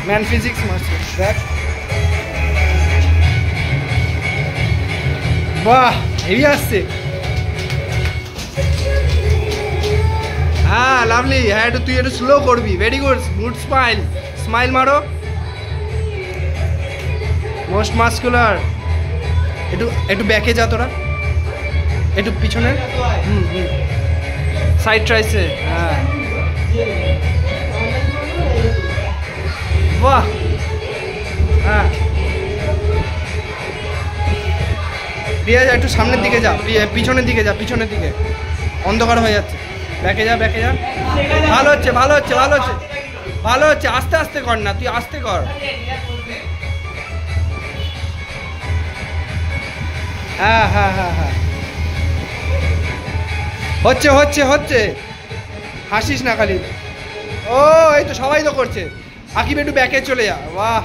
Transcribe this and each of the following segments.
Man physics master দেখ। বাহ heavy আসছে। হ্যাঁ লাভলি। হ্যাঁ একটু তুই একটু স্লো করবি। Very good, good smile, smile মারো। Most muscular. একটু একটু ব্যাকে যা তোরা, একটু পিছনে। Side triceps. হ্যাঁ বাহ। হ্যাঁ প্রিয়া যা একটু সামনের দিকে যা, পিছনের দিকে যা, পিছনের দিকে অন্ধকার হয়ে যাচ্ছে। ব্যাকে যা, ব্যাকে যা। ভালো হচ্ছে, ভালো হচ্ছে, ভালো হচ্ছে, ভালো হচ্ছে। আস্তে আস্তে কর না, তুই আস্তে কর। হ্যাঁ হ্যাঁ হ্যাঁ হ্যাঁ হচ্ছে হচ্ছে হচ্ছে। হাসিস না খালি। ও এই তো সবাই তো করছে। আকিব একটু ব্যাকে চলে যা। বাহ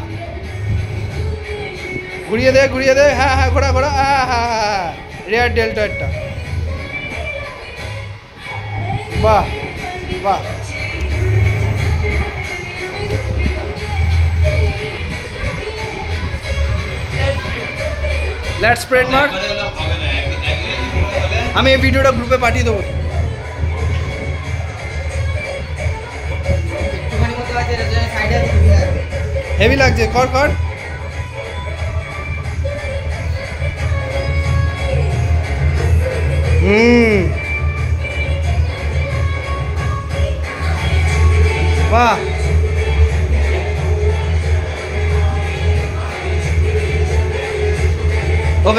ঘুরিয়ে দে, ঘুরিয়ে দে। হ্যাঁ হ্যাঁ ঘোরা ঘোরা। হ্যাঁ হ্যাঁ হ্যাঁ রেয়ার ডেল্টয়েডটা। বাহ বাহ। Let's spread mark. আমি এই ভিডিওটা গ্রুপে পাঠিয়ে দেবো। হেভি লাগছে, কর কর। বাহ